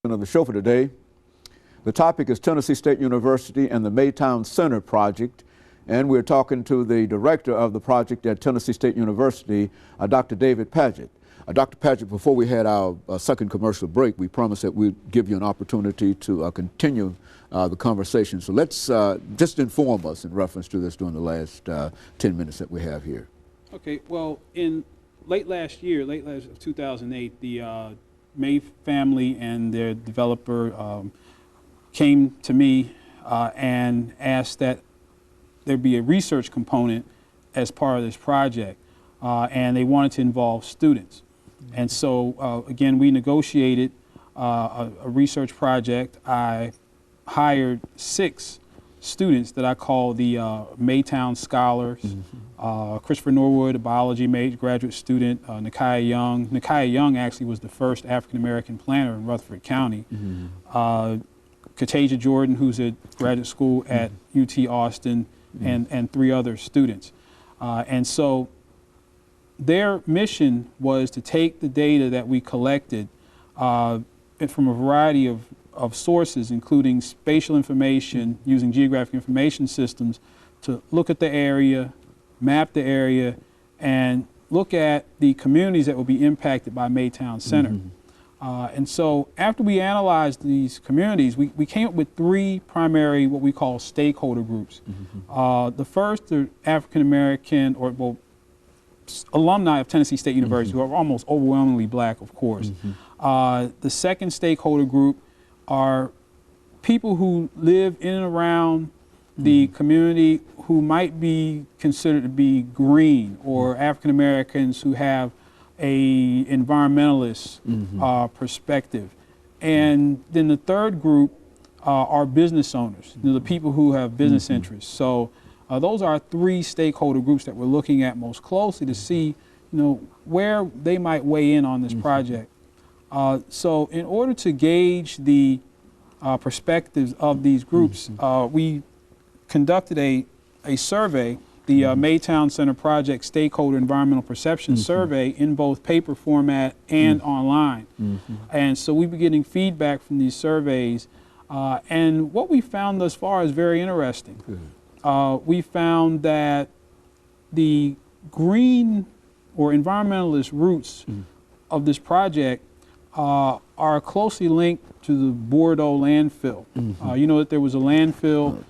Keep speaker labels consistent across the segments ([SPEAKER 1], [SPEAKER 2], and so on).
[SPEAKER 1] Of the show for today. The topic is Tennessee State University and the Maytown Center project, and we're talking to the director of the project at Tennessee State University, Dr. DPadgett. Dr. Padgett, before we had our second commercial break, we promised that we'd give you an opportunity to continue the conversation. So let's just inform us in reference to this during the last 10 minutes that we have here.
[SPEAKER 2] Okay, well, in late last 2008, the May family and their developer came to me and asked that there be a research component as part of this project, and they wanted to involve students. And so, again, we negotiated a research project. I hired 6 students that I call the Maytown Scholars. Christopher Norwood, a biology major graduate student, Nakiah Young. Nakiah Young actually was the first African-American planner in Rutherford County. Katasia Jordan, who's at graduate school at UT Austin, and 3 other students. And so their mission was to take the data that we collected from a variety of sources, including spatial information using geographic information systems, to look at the area, map the area, and look at the communities that will be impacted by Maytown Center. And so after we analyzed these communities, we came up with 3 primary, what we call stakeholder groups. The first are African American, or well, alumni of Tennessee State University, who are almost overwhelmingly black, of course. The second stakeholder group are people who live in and around the community who might be considered to be green, or African Americans who have a environmentalist perspective. And then the third group are business owners, the people who have business interests. So those are 3 stakeholder groups that we're looking at most closely to see, where they might weigh in on this project. So in order to gauge the perspectives of these groups, we conducted a survey, the Maytown Center Project Stakeholder Environmental Perception Survey, in both paper format and online. And so we've been getting feedback from these surveys, and what we found thus far is very interesting. We found that the green or environmentalist roots of this project are closely linked to the Bordeaux landfill. You know that there was a landfill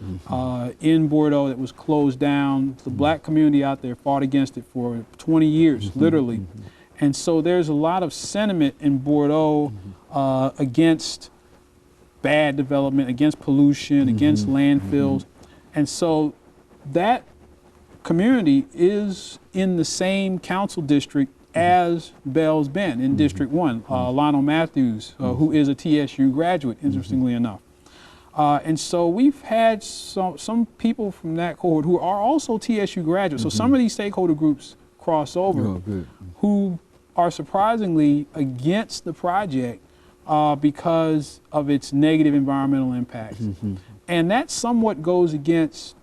[SPEAKER 2] in Bordeaux that was closed down. The black community out there fought against it for 20 years, literally. And so there's a lot of sentiment in Bordeaux against bad development, against pollution, against landfills. And so that community is in the same council district as Bell's Bend in District 1, Lionel Matthews, who is a TSU graduate, interestingly enough. And so we've had some people from that cohort who are also TSU graduates. So some of these stakeholder groups cross over, who are surprisingly against the project because of its negative environmental impacts. And that somewhat goes against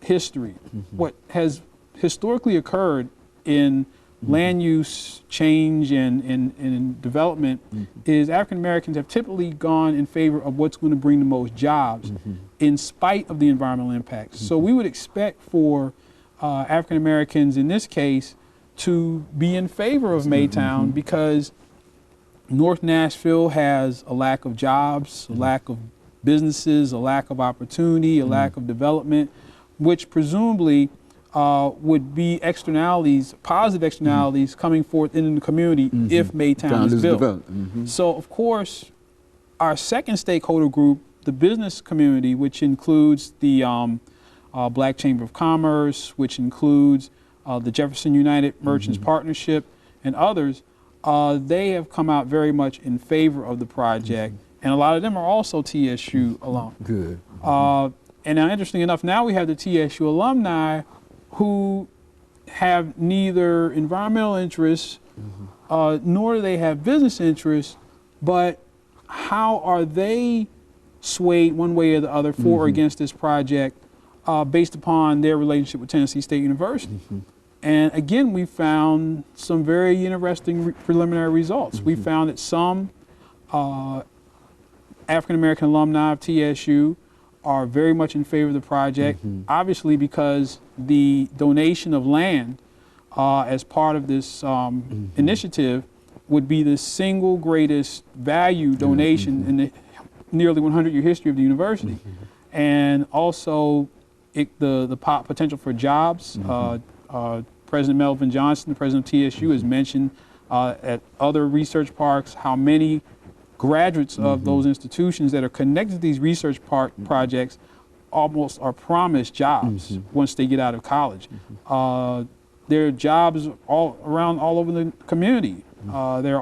[SPEAKER 2] history. What has historically occurred in land use change and development is African Americans have typically gone in favor of what's going to bring the most jobs in spite of the environmental impacts. So we would expect for African Americans in this case to be in favor of Maytown because North Nashville has a lack of jobs, a lack of businesses, a lack of opportunity, a lack of development, which presumably would be externalities, positive externalities coming forth in the community if Maytown is built. So of course, our second stakeholder group, the business community, which includes the Black Chamber of Commerce, which includes the Jefferson United Merchants Partnership and others, they have come out very much in favor of the project. And a lot of them are also TSU alum. And now, interestingly enough, now we have the TSU alumni who have neither environmental interests nor do they have business interests, but how are they swayed one way or the other for or against this project based upon their relationship with Tennessee State University? And again, we found some very interesting preliminary results. We found that some African American alumni of TSU are very much in favor of the project, obviously because the donation of land as part of this initiative would be the single greatest value donation in the nearly 100-year history of the university. And also the potential for jobs. President Melvin Johnson, the president of TSU, has mentioned at other research parks how many graduates of those institutions that are connected to these research projects almost are promised jobs once they get out of college. There are jobs all over the community. There are